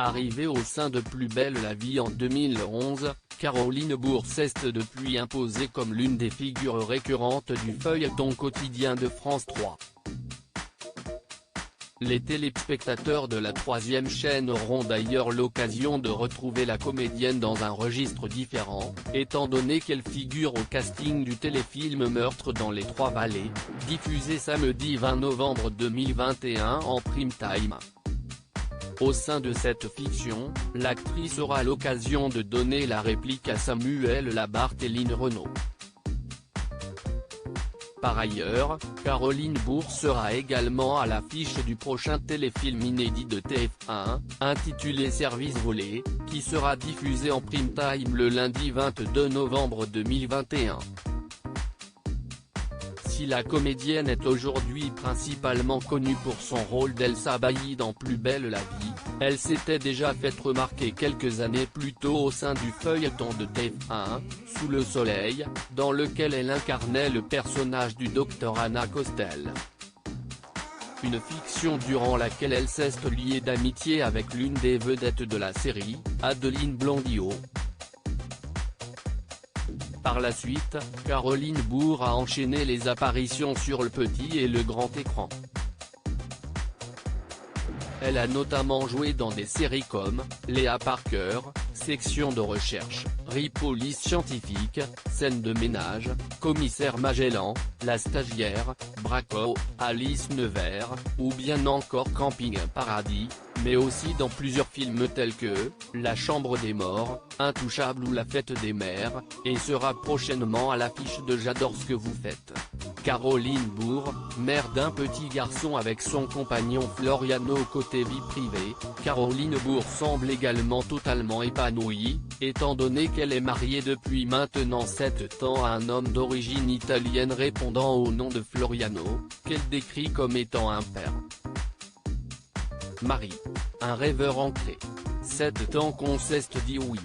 Arrivée au sein de Plus belle la vie en 2011, Caroline Bourse est depuis imposée comme l'une des figures récurrentes du feuilleton quotidien de France 3. Les téléspectateurs de la troisième chaîne auront d'ailleurs l'occasion de retrouver la comédienne dans un registre différent, étant donné qu'elle figure au casting du téléfilm Meurtre dans les Trois-Vallées, diffusé samedi 20 novembre 2021 en prime time. Au sein de cette fiction, l'actrice aura l'occasion de donner la réplique à Samuel Labarthéline Renaud. Par ailleurs, Caroline Bourse sera également à l'affiche du prochain téléfilm inédit de TF1, intitulé Service volé, qui sera diffusé en prime time le lundi 22 novembre 2021. Si la comédienne est aujourd'hui principalement connue pour son rôle d'Elsa Bailly dans Plus belle la vie, elle s'était déjà fait remarquer quelques années plus tôt au sein du feuilleton de TF1, Sous le soleil, dans lequel elle incarnait le personnage du Dr Anna Costel. Une fiction durant laquelle elle s'est liée d'amitié avec l'une des vedettes de la série, Adeline Blondiau. Par la suite, Caroline Bourse a enchaîné les apparitions sur le petit et le grand écran. Elle a notamment joué dans des séries comme Léa Parker, Section de recherche, Police scientifique, Scène de ménage, Commissaire Magellan, La stagiaire, Braco, Alice Nevers, ou bien encore Camping Paradis, mais aussi dans plusieurs films tels que La chambre des morts, Intouchable ou La fête des mères, et sera prochainement à l'affiche de J'adore ce que vous faites. Caroline Bourse, mère d'un petit garçon avec son compagnon Floriano côté vie privée, Caroline Bourse semble également totalement épanouie, étant donné qu'elle est mariée depuis maintenant 7 ans à un homme d'origine italienne répondant au nom de Floriano, qu'elle décrit comme étant un père. Marie. Un rêveur ancré. 7 ans qu'on s'est dit oui.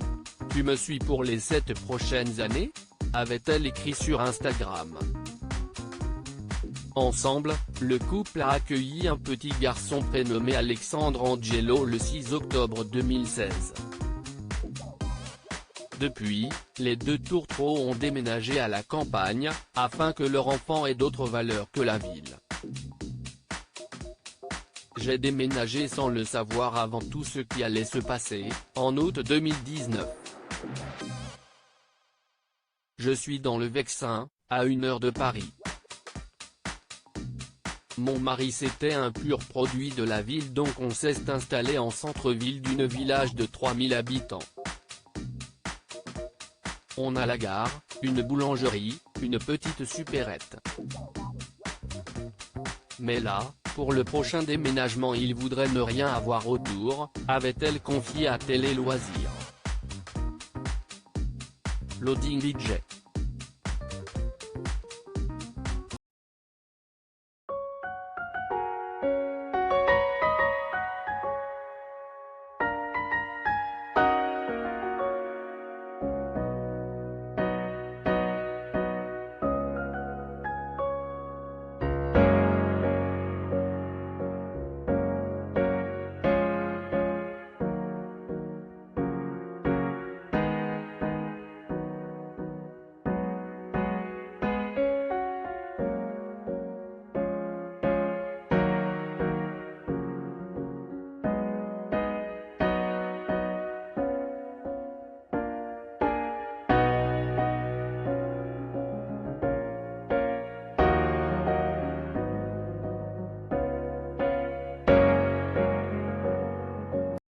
Tu me suis pour les 7 prochaines années ? Avait-elle écrit sur Instagram. Ensemble, le couple a accueilli un petit garçon prénommé Alexandre Angelo le 6 octobre 2016. Depuis, les deux tourtereaux ont déménagé à la campagne, afin que leur enfant ait d'autres valeurs que la ville. J'ai déménagé sans le savoir avant tout ce qui allait se passer, en août 2019. Je suis dans le Vexin, à 1 heure de Paris. Mon mari c'était un pur produit de la ville donc on s'est installé en centre-ville d'un village de 3000 habitants. On a la gare, une boulangerie, une petite supérette. Mais là, pour le prochain déménagement il voudrait ne rien avoir autour, avait-elle confié à Télé Loisirs. Loading budget.